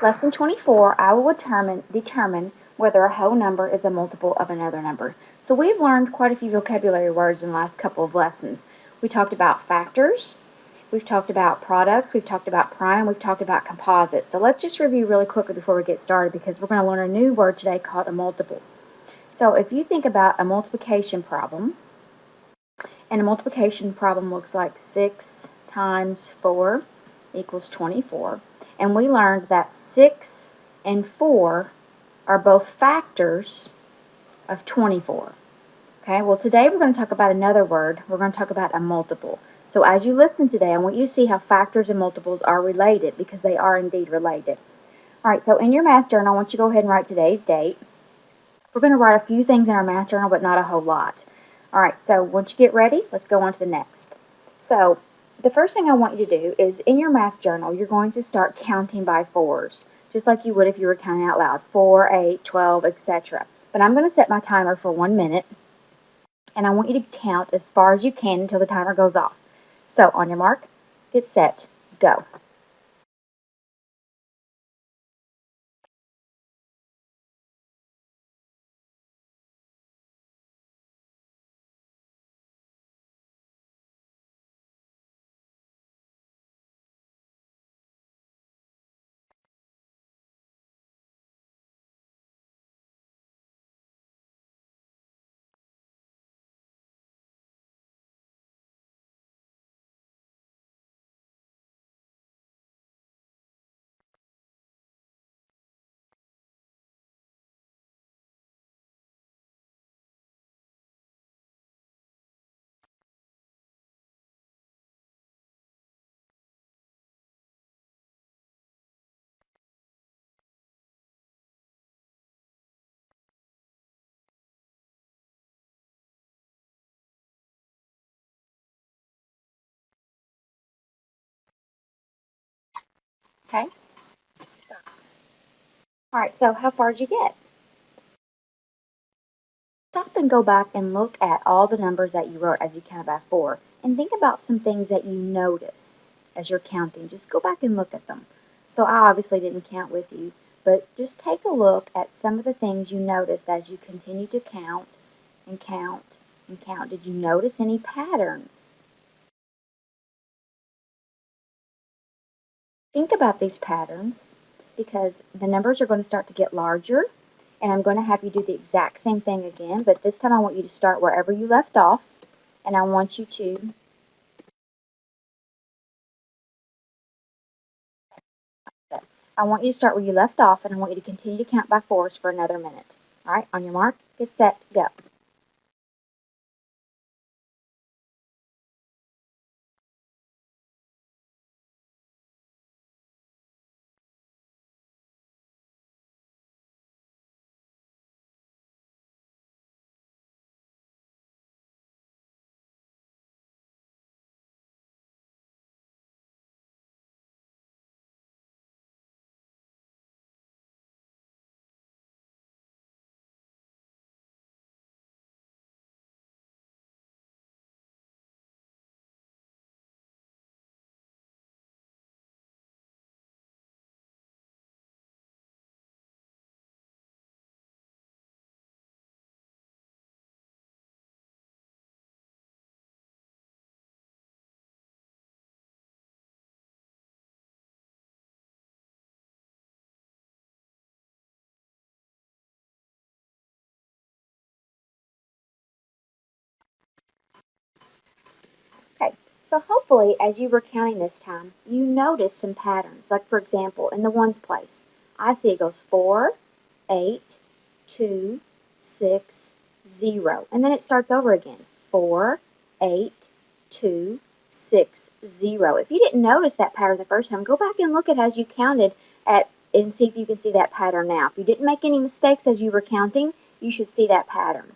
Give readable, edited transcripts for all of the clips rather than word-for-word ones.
Lesson 24, I will determine whether a whole number is a multiple of another number. So we've learned quite a few vocabulary words in the last couple of lessons. We talked about factors, we've talked about products, we've talked about prime, we've talked about composites. So let's just review really quickly before we get started because we're going to learn a new word today called a multiple. So if you think about a multiplication problem, and a multiplication problem looks like 6 times 4 equals 24. And we learned that 6 and 4 are both factors of 24. Okay, well today we're going to talk about another word. We're going to talk about a multiple. So as you listen today, I want you to see how factors and multiples are related because they are indeed related. All right, so in your math journal, I want you to go ahead and write today's date. We're going to write a few things in our math journal, but not a whole lot. All right, so once you get ready, let's go on to the next. So the first thing I want you to do is in your math journal, you're going to start counting by fours, just like you would if you were counting out loud, 4, 8, 12, etc. But I'm going to set my timer for 1 minute, and I want you to count as far as you can until the timer goes off. So on your mark, get set, go. Okay? All right, so how far did you get? Stop and go back and look at all the numbers that you wrote as you counted by four and think about some things that you notice as you're counting. Just go back and look at them. So I obviously didn't count with you, but just take a look at some of the things you noticed as you continue to count and count and count. Did you notice any patterns? Think about these patterns because the numbers are going to start to get larger, and I'm going to have you do the exact same thing again, but this time I want you to start wherever you left off, and I want you to start where you left off, and I want you to continue to count by fours for another minute. All right, on your mark, get set, go. Okay, so hopefully as you were counting this time, you noticed some patterns. Like for example, in the ones place, I see it goes 4, 8, 2, 6, 0. And then it starts over again. 4, 8, 2, 6, 0. If you didn't notice that pattern the first time, go back and look at as you counted at and see if you can see that pattern now. If you didn't make any mistakes as you were counting, you should see that pattern.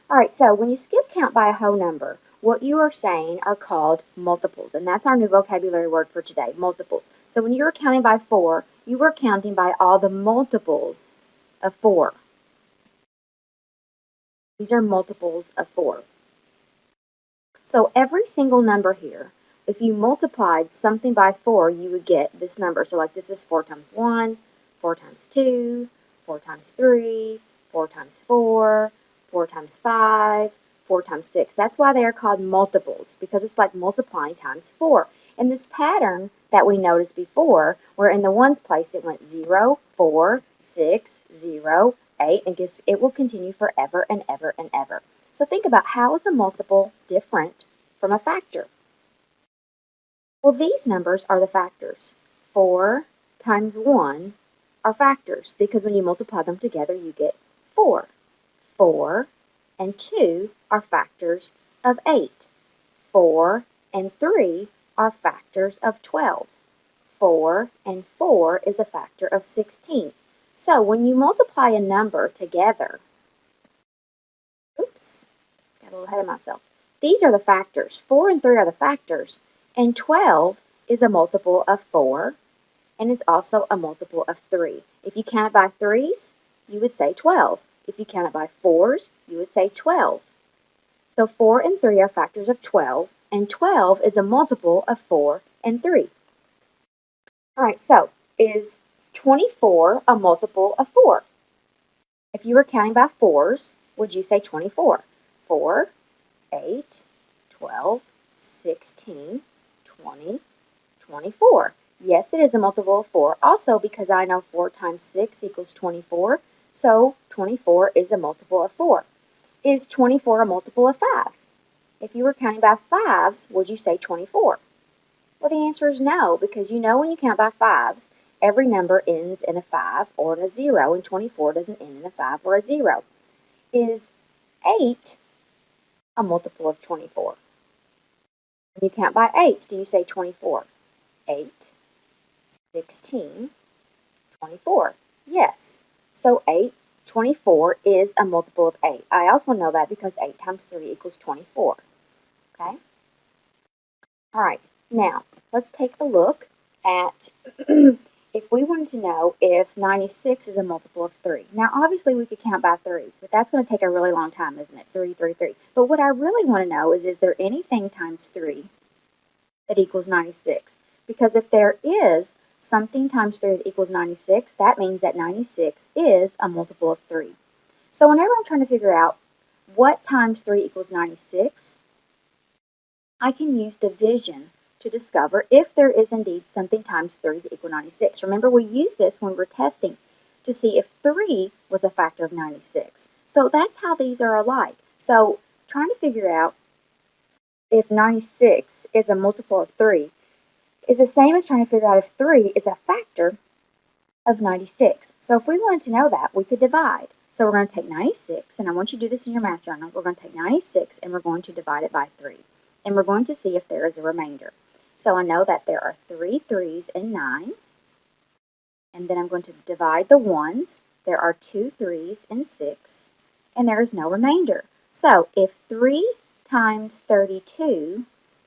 All right, so when you skip count by a whole number, what you are saying are called multiples, and that's our new vocabulary word for today, multiples. So when you were counting by 4, you were counting by all the multiples of 4. These are multiples of 4. So every single number here, if you multiplied something by 4, you would get this number. So like this is 4 times 1, 4 times 2, 4 times 3, 4 times 4, 4 times 5, 4 times 6. That's why they are called multiples, because it's like multiplying times 4. And this pattern that we noticed before, where in the ones place it went 0, 4, 6, 0, 8, and it will continue forever and ever and ever. So think about, how is a multiple different from a factor? Well, these numbers are the factors. 4 times 1 are factors, because when you multiply them together, you get 4. 4 and 2 are factors of 8. 4 and 3 are factors of 12. 4 and 4 is a factor of 16. So when you multiply a number together, oops, got a little ahead of myself. These are the factors. 4 and 3 are the factors, and 12 is a multiple of 4, and it's also a multiple of 3. If you count it by 3s, you would say 12. If you count it by 4s, you would say 12. So 4 and 3 are factors of 12, and 12 is a multiple of 4 and 3. All right, so is 24 a multiple of 4? If you were counting by 4s, would you say 24? 4, 8, 12, 16, 20, 24. Yes, it is a multiple of 4. Also, because I know 4 times 6 equals 24, so 24 is a multiple of 4. Is 24 a multiple of 5? If you were counting by 5s, would you say 24? Well, the answer is no, because you know when you count by 5s, every number ends in a 5 or in a 0, and 24 doesn't end in a 5 or a 0. Is 8 a multiple of 24? When you count by 8s, do you say 24? 8, 16, 24. Yes. So 24 is a multiple of 8. I also know that because 8 times 3 equals 24. Okay? All right. Now, let's take a look at if we wanted to know if 96 is a multiple of 3. Now, obviously, we could count by 3s, but that's going to take a really long time, isn't it? 3, 3, 3. But what I really want to know is there anything times 3 that equals 96? Because if there is something times 3 that equals 96, that means that 96 is a multiple of 3. So whenever I'm trying to figure out what times 3 equals 96, I can use division to discover if there is indeed something times 3 to equal 96. Remember, we used this when we were testing to see if 3 was a factor of 96. So that's how these are alike. So trying to figure out if 96 is a multiple of 3 is the same as trying to figure out if 3 is a factor of 96. So if we wanted to know that, we could divide. So we're going to take 96, and I want you to do this in your math journal. We're going to take 96 and we're going to divide it by 3. And we're going to see if there is a remainder. So I know that there are 3 3s in 9. And then I'm going to divide the ones. There are 2 3s in 6. And there is no remainder. So if 3 times 32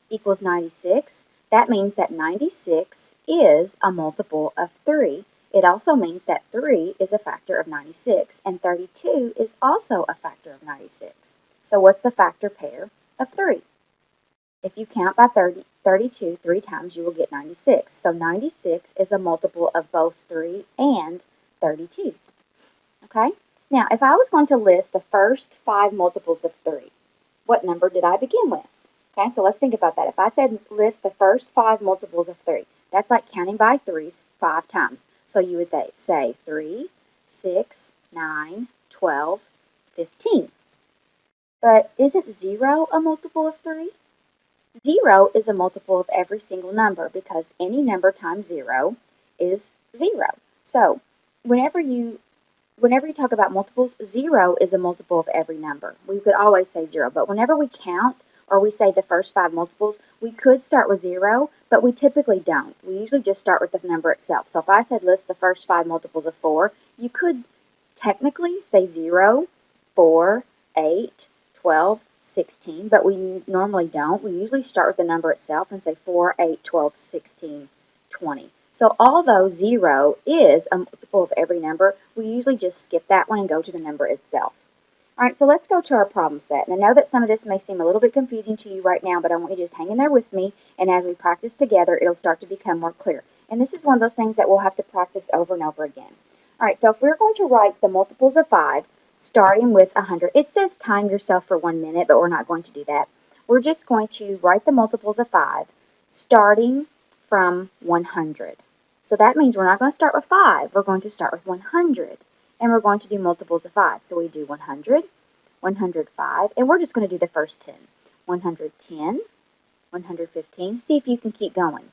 equals 96, that means that 96 is a multiple of 3. It also means that 3 is a factor of 96, and 32 is also a factor of 96. So what's the factor pair of 3? If you count by 32 3 times, you will get 96. So 96 is a multiple of both 3 and 32. Okay? Now, if I was going to list the first 5 multiples of 3, what number did I begin with? Okay, so let's think about that. If I said list the first 5 multiples of 3, that's like counting by 3s 5 times. So you would say 3, 6, 9, 12, 15. But isn't 0 a multiple of 3? 0 is a multiple of every single number because any number times 0 is 0. So whenever you talk about multiples, 0 is a multiple of every number. We could always say 0, but whenever we count or we say the first 5 multiples, we could start with 0, but we typically don't. We usually just start with the number itself. So if I said list the first 5 multiples of 4, you could technically say 0, 4, 8, 12, 16, but we normally don't. We usually start with the number itself and say 4, 8, 12, 16, 20. So although 0 is a multiple of every number, we usually just skip that one and go to the number itself. All right, so let's go to our problem set. And I know that some of this may seem a little bit confusing to you right now, but I want you to just hang in there with me, and as we practice together, it'll start to become more clear. And this is one of those things that we'll have to practice over and over again. All right, so if we're going to write the multiples of 5, starting with 100, it says time yourself for 1 minute, but we're not going to do that. We're just going to write the multiples of 5, starting from 100. So that means we're not going to start with 5, we're going to start with 100. And we're going to do multiples of 5. So we do 100, 105, and we're just going to do the first 10. 110, 115. See if you can keep going.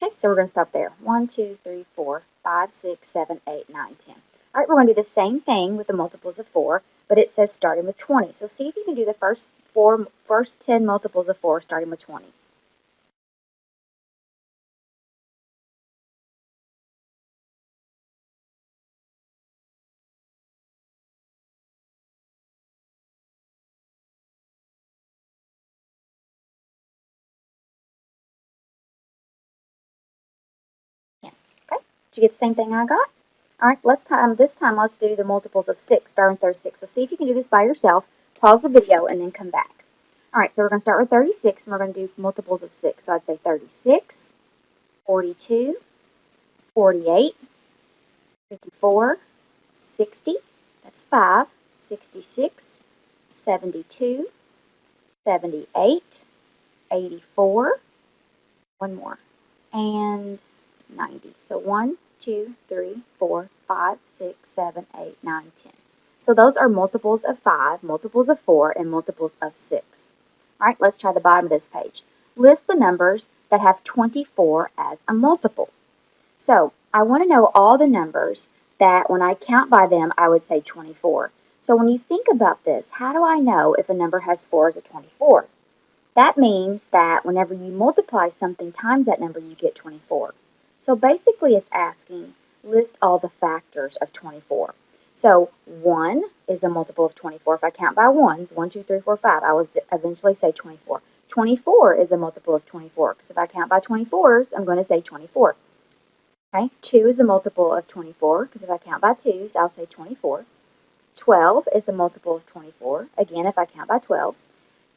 Okay, so we're going to stop there. 1, 2, 3, 4, 5, 6, 7, 8, 9, 10. All right, we're going to do the same thing with the multiples of 4, but it says starting with 20. So see if you can do the first 10 multiples of 4 starting with 20. Yeah. Okay, did you get the same thing I got? All right, this time let's do the multiples of 6 starting with 36. So see if you can do this by yourself. Pause the video and then come back. All right, so we're going to start with 36 and we're going to do multiples of 6. So I'd say 36, 42, 48, 54, 60, that's 5, 66, 72, 78, 84, one more, and 90. So 1, 2, 3, 4, 5, 6, 7, 8, 9, 10. So those are multiples of 5, multiples of 4, and multiples of 6. All right, let's try the bottom of this page. List the numbers that have 24 as a multiple. So I want to know all the numbers that when I count by them, I would say 24. So when you think about this, how do I know if a number has 4 as a 24? That means that whenever you multiply something times that number, you get 24. So basically it's asking, list all the factors of 24. So 1 is a multiple of 24. If I count by ones, 1, 2, 3, 4, 5, I will eventually say 24. 24 is a multiple of 24 because if I count by 24s, I'm going to say 24. Okay, 2 is a multiple of 24 because if I count by 2s, I'll say 24. 12 is a multiple of 24. Again, if I count by 12s.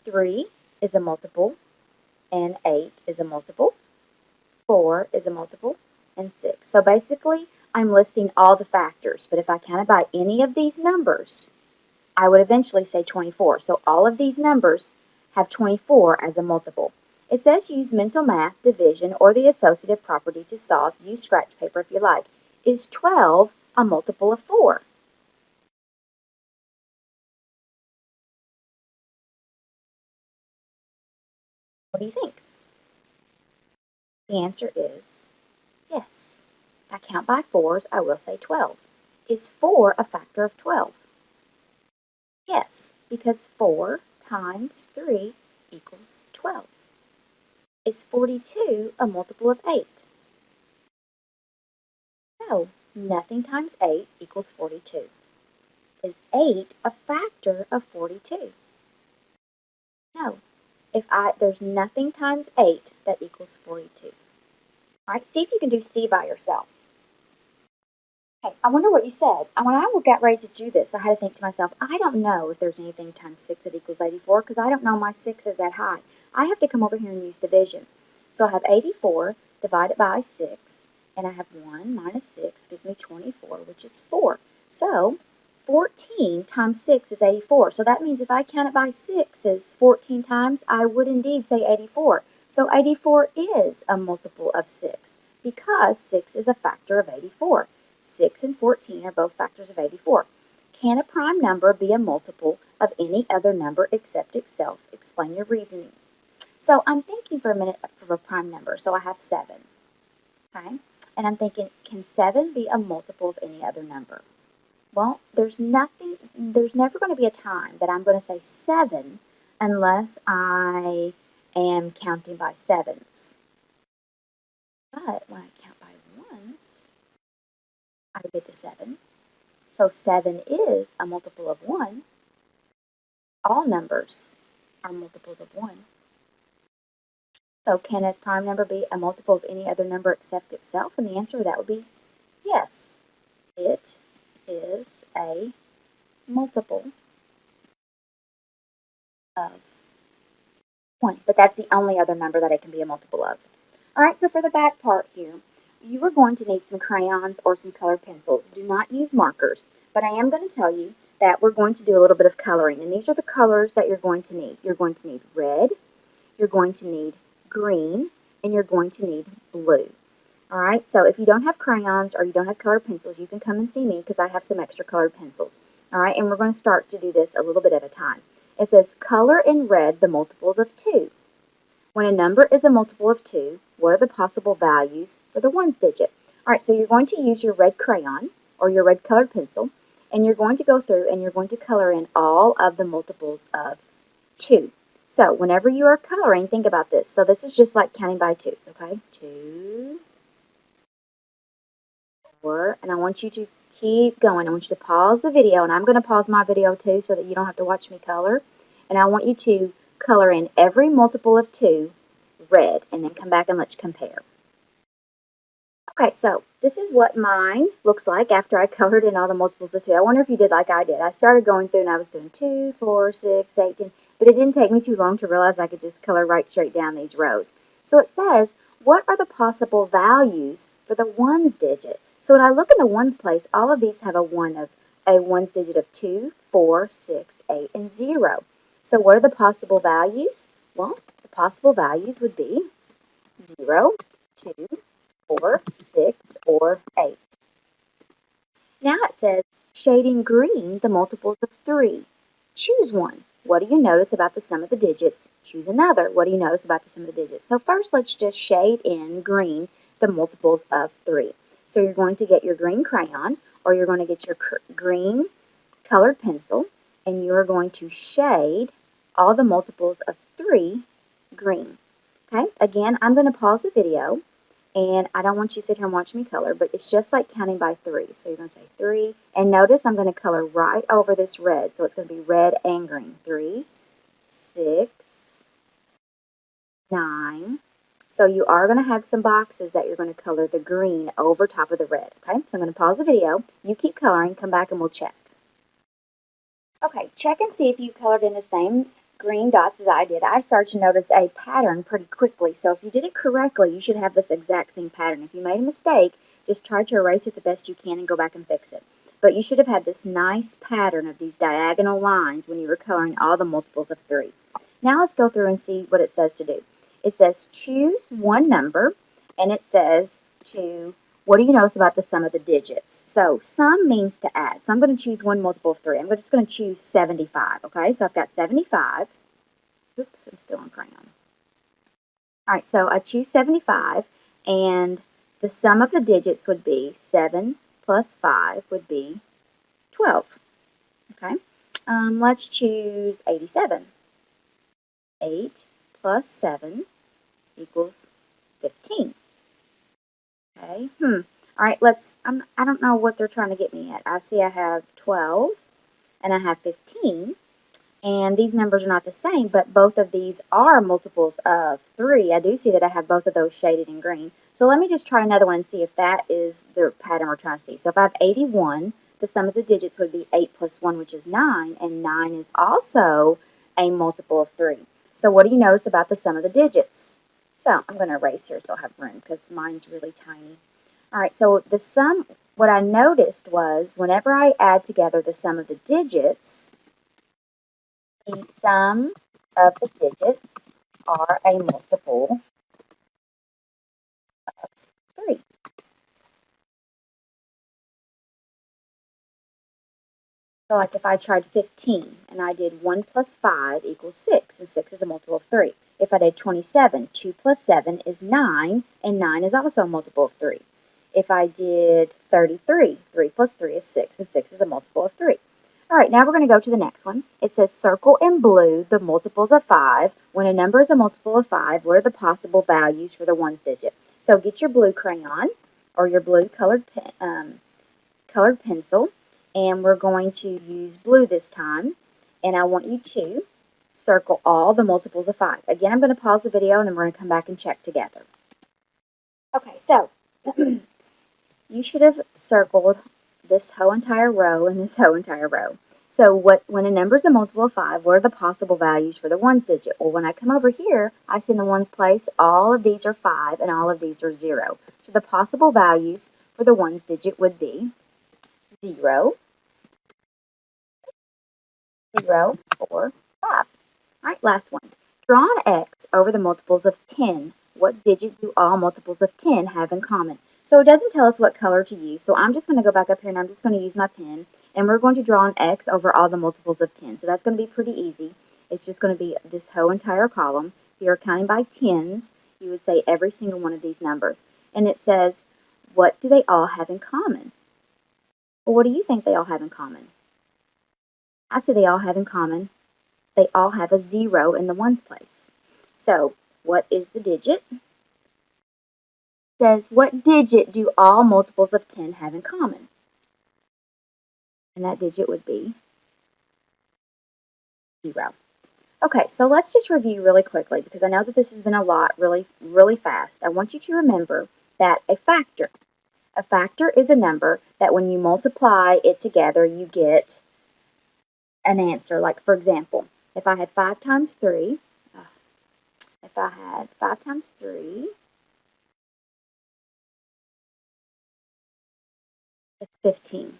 3 is a multiple, and 8 is a multiple. 4 is a multiple, and 6. So basically, I'm listing all the factors, but if I counted by any of these numbers, I would eventually say 24. So all of these numbers have 24 as a multiple. It says use mental math, division, or the associative property to solve. Use scratch paper if you like. Is 12 a multiple of 4? What do you think? The answer is yes. If I count by 4s, I will say 12. Is 4 a factor of 12? Yes, because 4 times 3 equals 12. Is 42 a multiple of 8? No, nothing times 8 equals 42. Is 8 a factor of 42? No. There's nothing times 8 that equals 42. All right, see if you can do C by yourself. Okay, I wonder what you said. When I got ready to do this, I had to think to myself, I don't know if there's anything times 6 that equals 84 because I don't know my 6 is that high. I have to come over here and use division. So I have 84 divided by 6, and I have 1 minus 6 gives me 24, which is 4. So 14 times 6 is 84. So that means if I count it by 6s 14 times, I would indeed say 84. So 84 is a multiple of 6 because 6 is a factor of 84. 6 and 14 are both factors of 84. Can a prime number be a multiple of any other number except itself? Explain your reasoning. So I'm thinking for a minute for a prime number. So I have 7. Okay? And I'm thinking, can 7 be a multiple of any other number? Well, there's never going to be a time that I'm going to say 7 unless I am counting by 7s. But when I count by 1s, I get to 7. So 7 is a multiple of 1. All numbers are multiples of 1. So can a prime number be a multiple of any other number except itself? And the answer to that would be yes. It is a multiple of 20, but that's the only other number that it can be a multiple of. All right, so for the back part here, you are going to need some crayons or some colored pencils. Do not use markers, but I am going to tell you that we're going to do a little bit of coloring, and these are the colors that you're going to need. You're going to need red, you're going to need green, and you're going to need blue. All right, so if you don't have crayons or you don't have colored pencils, you can come and see me because I have some extra colored pencils. All right, and we're going to start to do this a little bit at a time. It says color in red the multiples of 2. When a number is a multiple of 2, what are the possible values for the ones digit? All right, so you're going to use your red crayon or your red colored pencil, and you're going to go through and you're going to color in all of the multiples of 2. So whenever you are coloring, think about this. So this is just like counting by twos, okay? 2, 4, and I want you to keep going. I want you to pause the video, and I'm going to pause my video too so that you don't have to watch me color. And I want you to color in every multiple of 2 red, and then come back and let's compare. Okay, so this is what mine looks like after I colored in all the multiples of 2. I wonder if you did like I did. I started going through and I was doing 2, 4, 6, 8, 10, but it didn't take me too long to realize I could just color right straight down these rows. So it says, what are the possible values for the ones digit? So when I look in the ones place, all of these have a ones digit of 2, 4, 6, 8, and 0. So what are the possible values? Well, the possible values would be 0, 2, 4, 6, or 8. Now it says shading green the multiples of 3. Choose one. What do you notice about the sum of the digits? Choose another. What do you notice about the sum of the digits? So first let's just shade in green the multiples of 3. So you're going to get your green crayon or you're going to get your green colored pencil and you're going to shade all the multiples of 3 green. Okay, again, I'm going to pause the video. And I don't want you to sit here and watch me color, but it's just like counting by 3. So you're going to say 3. And notice I'm going to color right over this red. So it's going to be red and green. 3, 6, 9. So you are going to have some boxes that you're going to color the green over top of the red. Okay, so I'm going to pause the video. You keep coloring. Come back and we'll check. Okay, check and see if you colored in the same green dots as I did. I started to notice a pattern pretty quickly, so if you did it correctly, you should have this exact same pattern. If you made a mistake, just try to erase it the best you can and go back and fix it. But you should have had this nice pattern of these diagonal lines when you were coloring all the multiples of 3. Now let's go through and see what it says to do. It says choose one number, and it says to what do you notice about the sum of the digits? So sum means to add. So I'm going to choose one multiple of 3. I'm just going to choose 75, okay? So I've got 75. Oops, I'm still on crayon. All right, so I choose 75, and the sum of the digits would be 7 plus 5 would be 12, okay? Let's choose 87. 8 plus 7 equals 15. Okay. All right, I don't know what they're trying to get me at. I see I have 12 and I have 15. And these numbers are not the same, but both of these are multiples of 3. I do see that I have both of those shaded in green. So let me just try another one and see if that is the pattern we're trying to see. So if I have 81, the sum of the digits would be 8 plus 1, which is 9. And 9 is also a multiple of 3. So what do you notice about the sum of the digits? So I'm going to erase here so I have room because mine's really tiny. All right, so the sum, what I noticed was whenever I add together the sum of the digits, the sum of the digits are a multiple of 3. So like if I tried 15 and I did 1 plus 5 equals 6, and 6 is a multiple of 3. If I did 27, 2 plus 7 is 9, and 9 is also a multiple of 3. If I did 33, 3 plus 3 is 6, and 6 is a multiple of 3. All right, now we're going to go to the next one. It says circle in blue the multiples of 5. When a number is a multiple of 5, what are the possible values for the ones digit? So get your blue crayon or your blue colored pencil, and we're going to use blue this time. And I want you to circle all the multiples of 5. Again, I'm going to pause the video and then we're going to come back and check together. Okay, so you should have circled this whole entire row and this whole entire row. So when a number is a multiple of 5, what are the possible values for the ones digit? Well, when I come over here, I see in the ones place, all of these are 5 and all of these are 0. So the possible values for the ones digit would be 0, 0, 4, 5. All right, last one. Draw an X over the multiples of 10. What digit do all multiples of 10 have in common? So it doesn't tell us what color to use. So I'm just going to go back up here and I'm just going to use my pen. And we're going to draw an X over all the multiples of 10. So that's going to be pretty easy. It's just going to be this whole entire column. If you're counting by tens, you would say every single one of these numbers. And it says, what do they all have in common? Well, what do you think they all have in common? I say they all have in common. They all have a 0 in the ones place. So what is the digit? It says, what digit do all multiples of 10 have in common? And that digit would be 0. Okay, so let's just review really quickly because I know that this has been a lot really, really fast. I want you to remember that a factor is a number that when you multiply it together, you get an answer. Like, for example, if I had 5 times 3, if I had 5 times 3, it's 15.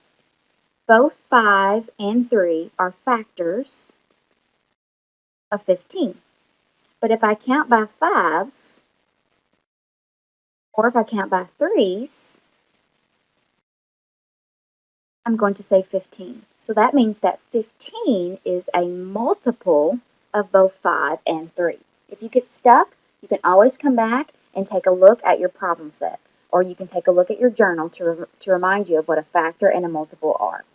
Both 5 and 3 are factors of 15. But if I count by 5s, or if I count by 3s, I'm going to say 15. So that means that 15 is a multiple of both 5 and 3. If you get stuck, you can always come back and take a look at your problem set. Or you can take a look at your journal to remind you of what a factor and a multiple are.